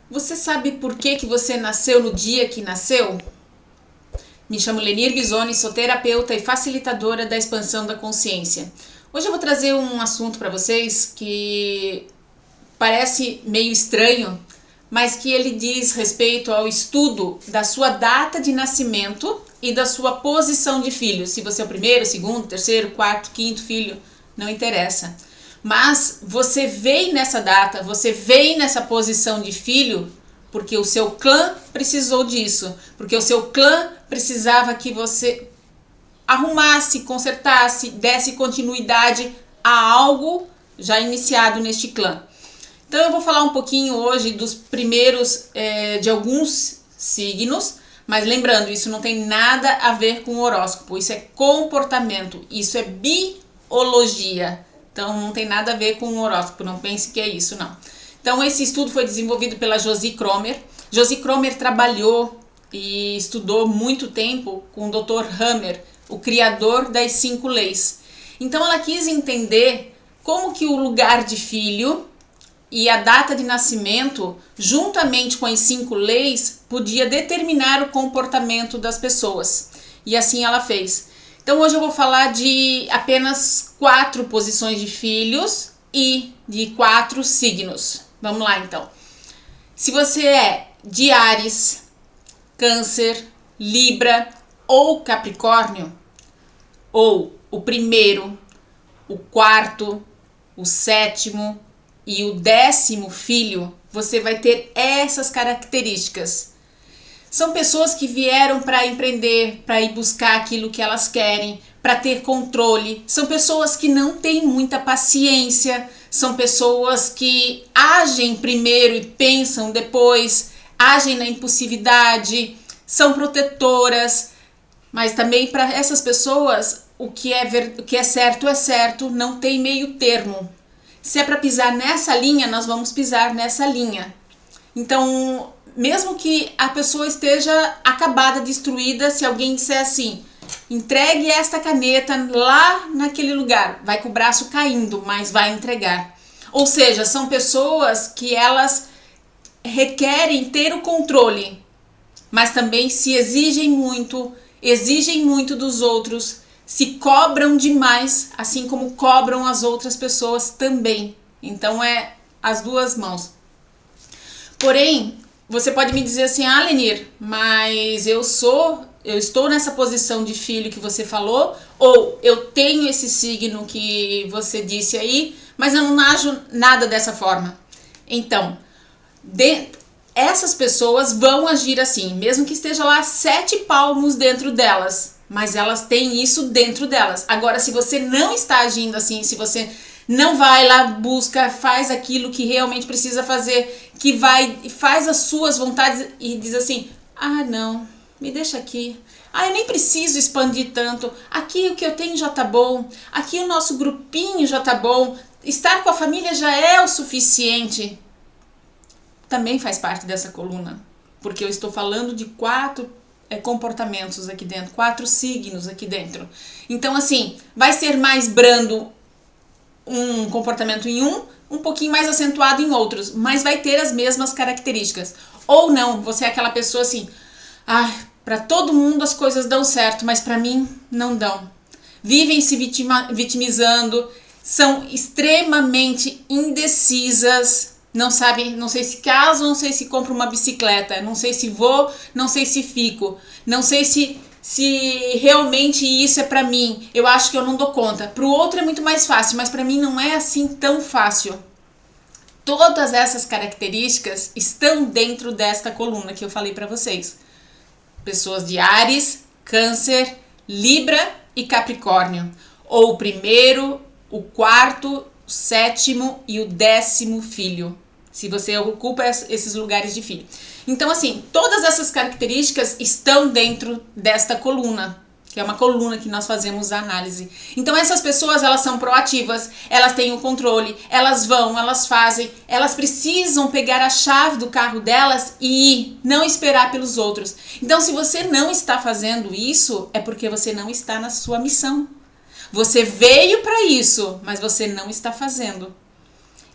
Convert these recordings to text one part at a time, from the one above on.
Você sabe por que você nasceu no dia que nasceu? Me chamo Lenir Bisoni, sou terapeuta e facilitadora da expansão da consciência. Hoje eu vou trazer um assunto para vocês que parece meio estranho, mas que ele diz respeito ao estudo da sua data de nascimento e da sua posição de filho. Se você é o primeiro, segundo, terceiro, quarto, quinto filho, não interessa. Mas você veio nessa data, você veio nessa posição de filho porque o seu clã precisou disso, porque o seu clã precisava que você arrumasse, consertasse, desse continuidade a algo já iniciado neste clã. Então eu vou falar um pouquinho hoje dos primeiros, de alguns signos, mas lembrando, isso não tem nada a ver com horóscopo, isso é comportamento, isso é biologia. Então não tem nada a ver com horóscopo, não pense que é isso, não. Então esse estudo foi desenvolvido pela Josie Cromer. Josie Cromer trabalhou e estudou muito tempo com o Dr. Hammer, o criador das 5 leis. Então ela quis entender como que o lugar de filho e a data de nascimento, juntamente com as 5 leis, podia determinar o comportamento das pessoas. E assim ela fez. Então hoje eu vou falar de apenas 4 posições de filhos e de 4 signos. Vamos lá então. Se você é de Áries, Câncer, Libra ou Capricórnio, ou o primeiro, o quarto, o 7º e o 10º filho, você vai ter essas características. São pessoas que vieram para empreender, para ir buscar aquilo que elas querem, para ter controle. São pessoas que não têm muita paciência, são pessoas que agem primeiro e pensam depois, agem na impulsividade, são protetoras. Mas também para essas pessoas, o que é certo, não tem meio termo. Se é para pisar nessa linha, nós vamos pisar nessa linha. Então, mesmo que a pessoa esteja acabada, destruída, se alguém disser assim, entregue esta caneta lá naquele lugar, vai com o braço caindo, mas vai entregar. Ou seja, são pessoas que elas requerem ter o controle, mas também se exigem muito dos outros, se cobram demais, assim como cobram as outras pessoas também. Então é as duas mãos. Porém, você pode me dizer assim, Lenir, mas eu estou nessa posição de filho que você falou, ou eu tenho esse signo que você disse aí, mas eu não ajo nada dessa forma. Então, essas pessoas vão agir assim, mesmo que esteja lá 7 palmos dentro delas, mas elas têm isso dentro delas. Agora, se você não está agindo assim, se você não vai lá, busca, faz aquilo que realmente precisa fazer, que vai e faz as suas vontades e diz assim, não, me deixa aqui. Eu nem preciso expandir tanto. Aqui o que eu tenho já tá bom. Aqui o nosso grupinho já tá bom. Estar com a família já é o suficiente. Também faz parte dessa coluna, porque eu estou falando de 4 comportamentos aqui dentro, 4 signos aqui dentro. Então assim, vai ser mais brando um comportamento em um pouquinho mais acentuado em outros, mas vai ter as mesmas características. Ou não, você é aquela pessoa assim, para todo mundo as coisas dão certo, mas para mim não dão. Vivem se vitimizando, são extremamente indecisas, não sabem, não sei se caso, não sei se compro uma bicicleta, não sei se vou, não sei se fico, não sei se realmente isso é pra mim, eu acho que eu não dou conta. Pro outro é muito mais fácil, mas pra mim não é assim tão fácil. Todas essas características estão dentro desta coluna que eu falei pra vocês. Pessoas de Áries, Câncer, Libra e Capricórnio. Ou o primeiro, o quarto, o 7º e o 10º filho, se você ocupa esses lugares de filho. Então assim, todas essas características estão dentro desta coluna, que é uma coluna que nós fazemos a análise. Então essas pessoas, elas são proativas, elas têm o controle, elas vão, elas fazem, elas precisam pegar a chave do carro delas e ir, não esperar pelos outros. Então se você não está fazendo isso, é porque você não está na sua missão. Você veio para isso, mas você não está fazendo.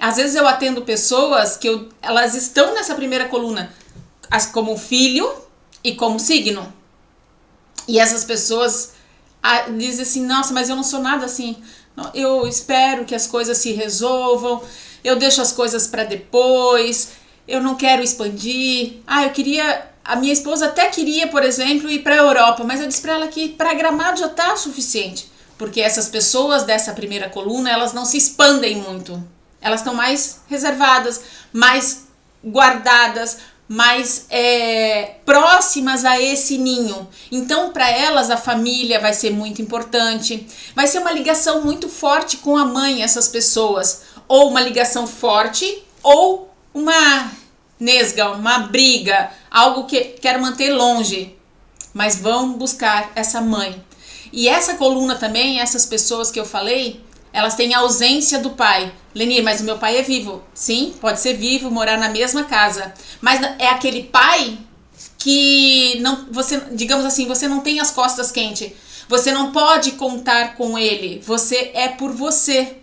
Às vezes eu atendo pessoas que elas estão nessa primeira coluna, como filho e como signo. E essas pessoas dizem assim, nossa, mas eu não sou nada assim. Eu espero que as coisas se resolvam, eu deixo as coisas para depois, eu não quero expandir. A minha esposa até queria, por exemplo, ir para a Europa, mas eu disse para ela que para Gramado já está suficiente. Porque essas pessoas dessa primeira coluna, elas não se expandem muito. Elas estão mais reservadas, mais guardadas, mais próximas a esse ninho. Então, para elas, a família vai ser muito importante. Vai ser uma ligação muito forte com a mãe, essas pessoas. Ou uma ligação forte, ou uma nesga, uma briga, algo que quero manter longe. Mas vão buscar essa mãe. E essa coluna também, essas pessoas que eu falei, elas têm a ausência do pai. Lenir, mas o meu pai é vivo. Sim, pode ser vivo, morar na mesma casa. Mas é aquele pai que não, você, digamos assim, você não tem as costas quentes. Você não pode contar com ele. Você é por você.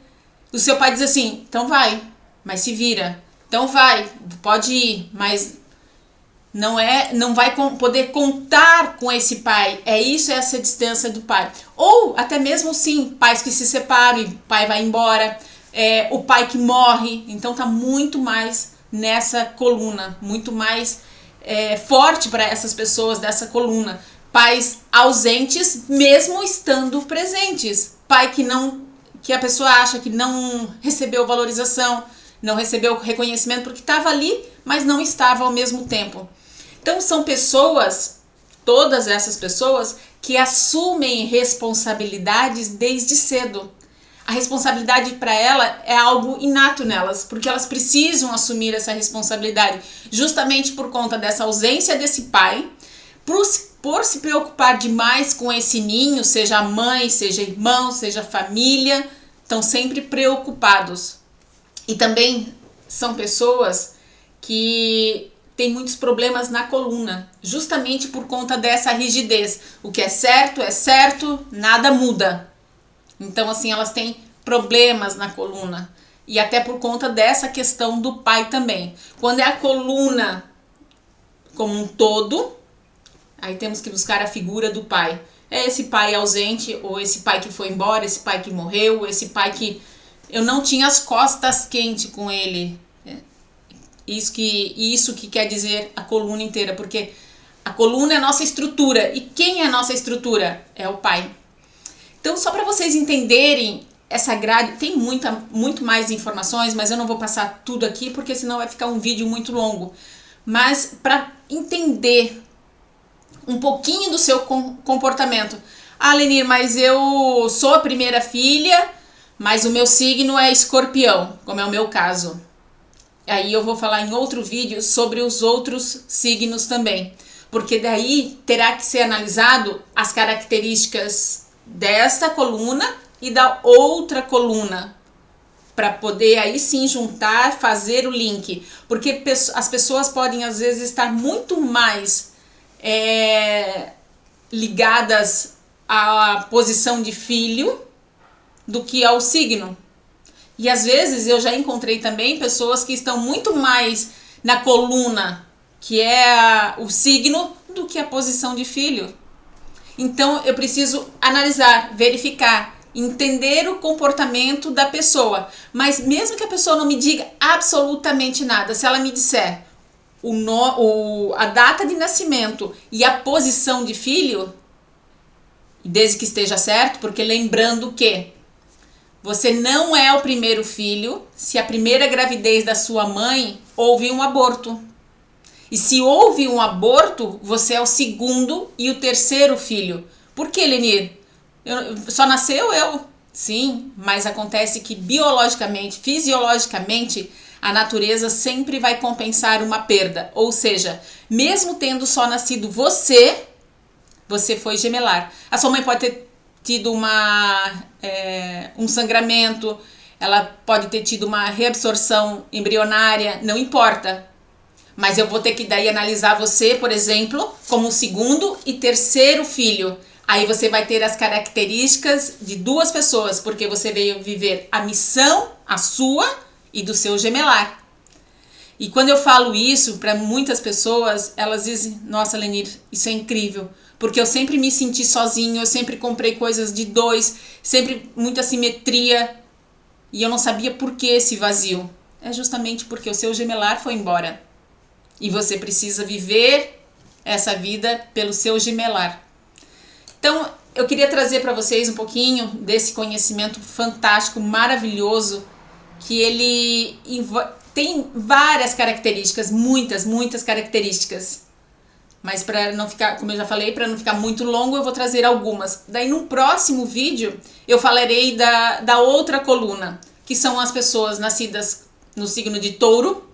O seu pai diz assim, então vai, mas se vira. Então vai, pode ir, mas não vai poder contar com esse pai. Essa distância do pai. Ou até mesmo sim, pais que se separam e o pai vai embora, o pai que morre. Então tá muito mais nessa coluna, muito mais forte para essas pessoas dessa coluna. Pais ausentes mesmo estando presentes. Pai que a pessoa acha que não recebeu valorização, não recebeu reconhecimento porque estava ali, mas não estava ao mesmo tempo. Então são pessoas, todas essas pessoas, que assumem responsabilidades desde cedo. A responsabilidade para ela é algo inato nelas, porque elas precisam assumir essa responsabilidade, justamente por conta dessa ausência desse pai, por se preocupar demais com esse ninho, seja a mãe, seja irmão, seja família, estão sempre preocupados. E também são pessoas que tem muitos problemas na coluna, justamente por conta dessa rigidez. O que é certo, nada muda. Então, assim, elas têm problemas na coluna. E até por conta dessa questão do pai também. Quando é a coluna como um todo, aí temos que buscar a figura do pai. É esse pai ausente, ou esse pai que foi embora, esse pai que morreu, esse pai que eu não tinha as costas quentes com ele. Isso que quer dizer a coluna inteira, porque a coluna é a nossa estrutura. E quem é a nossa estrutura? É o pai. Então, só para vocês entenderem essa grade, tem muito mais informações, mas eu não vou passar tudo aqui, porque senão vai ficar um vídeo muito longo. Mas para entender um pouquinho do seu comportamento. Ah, Lenir, mas eu sou a primeira filha, mas o meu signo é escorpião, como é o meu caso. Aí eu vou falar em outro vídeo sobre os outros signos também, porque daí terá que ser analisado as características desta coluna e da outra coluna, para poder aí sim juntar, fazer o link, porque as pessoas podem às vezes estar muito mais ligadas à posição de filho do que ao signo. E às vezes eu já encontrei também pessoas que estão muito mais na coluna, que é o signo, do que a posição de filho. Então eu preciso analisar, verificar, entender o comportamento da pessoa. Mas mesmo que a pessoa não me diga absolutamente nada, se ela me disser a data de nascimento e a posição de filho, desde que esteja certo, porque lembrando que você não é o primeiro filho se a primeira gravidez da sua mãe houve um aborto. E se houve um aborto, você é o segundo e o terceiro filho. Por que, Lenir? Só nasceu eu? Sim, mas acontece que biologicamente, fisiologicamente, a natureza sempre vai compensar uma perda. Ou seja, mesmo tendo só nascido você foi gemelar. A sua mãe pode ter tido um sangramento, ela pode ter tido uma reabsorção embrionária, não importa. Mas eu vou ter que daí analisar você, por exemplo, como segundo e terceiro filho. Aí você vai ter as características de duas pessoas, porque você veio viver a missão, a sua, e do seu gemelar. E quando eu falo isso para muitas pessoas, elas dizem, nossa, Lenir, isso é incrível, porque eu sempre me senti sozinho, eu sempre comprei coisas de dois, sempre muita simetria, e eu não sabia por que esse vazio. É justamente porque o seu gemelar foi embora. E você precisa viver essa vida pelo seu gemelar. Então, eu queria trazer para vocês um pouquinho desse conhecimento fantástico, maravilhoso, que ele tem várias características, muitas características. Mas para não ficar, como eu já falei, para não ficar muito longo, eu vou trazer algumas. Daí no próximo vídeo eu falarei da outra coluna, que são as pessoas nascidas no signo de Touro,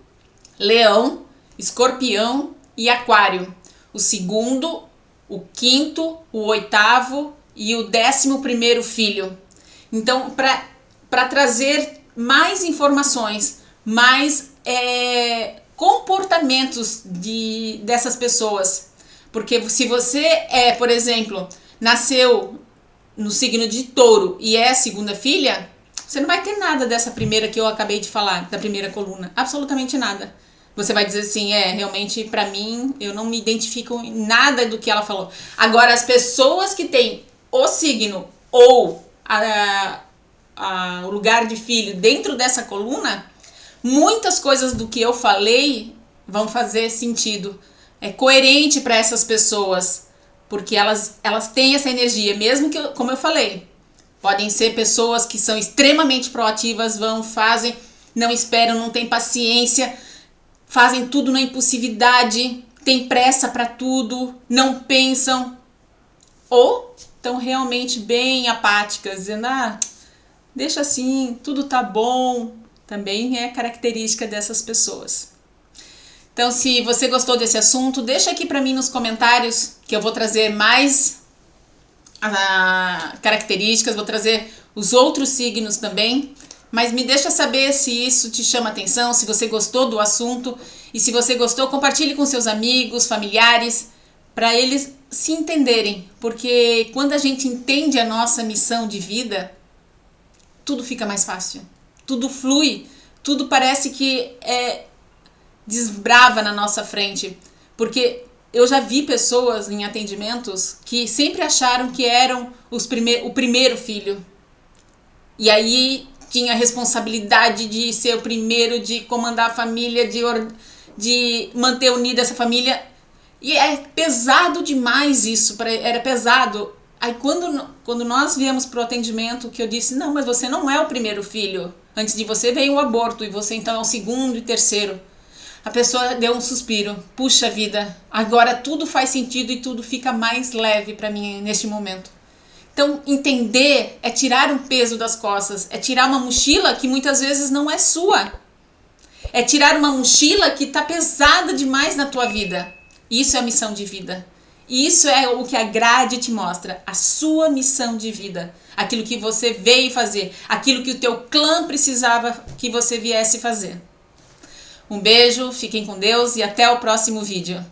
Leão, Escorpião e Aquário. O segundo, o quinto, o oitavo e o 11º filho. Então, para trazer mais informações, mais comportamentos dessas pessoas. Porque se você por exemplo, nasceu no signo de Touro e é a segunda filha, você não vai ter nada dessa primeira que eu acabei de falar, da primeira coluna. Absolutamente nada. Você vai dizer assim, realmente pra mim, eu não me identifico em nada do que ela falou. Agora, as pessoas que têm o signo ou o lugar de filho dentro dessa coluna, muitas coisas do que eu falei vão fazer sentido. É coerente para essas pessoas, porque elas têm essa energia, mesmo que, como eu falei, podem ser pessoas que são extremamente proativas, fazem, não esperam, não têm paciência, fazem tudo na impulsividade, têm pressa para tudo, não pensam, ou estão realmente bem apáticas, dizendo, deixa assim, tudo tá bom. Também é característica dessas pessoas. Então, se você gostou desse assunto, deixa aqui para mim nos comentários, que eu vou trazer mais características, vou trazer os outros signos também, mas me deixa saber se isso te chama atenção, se você gostou do assunto, e se você gostou, compartilhe com seus amigos, familiares, para eles se entenderem, porque quando a gente entende a nossa missão de vida, tudo fica mais fácil, tudo flui, tudo parece que desbrava na nossa frente, porque eu já vi pessoas em atendimentos que sempre acharam que eram o primeiro filho, e aí tinha a responsabilidade de ser o primeiro, de comandar a família, de manter unida essa família, e é pesado demais isso, era pesado. Aí quando nós viemos pro atendimento, que eu disse, não, mas você não é o primeiro filho, antes de você veio o aborto, e você então é o segundo e terceiro. A pessoa deu um suspiro, puxa vida, agora tudo faz sentido e tudo fica mais leve para mim neste momento. Então, entender é tirar um peso das costas, é tirar uma mochila que muitas vezes não é sua. É tirar uma mochila que está pesada demais na tua vida. Isso é a missão de vida. Isso é o que a grade te mostra, a sua missão de vida. Aquilo que você veio fazer, aquilo que o teu clã precisava que você viesse fazer. Um beijo, fiquem com Deus e até o próximo vídeo.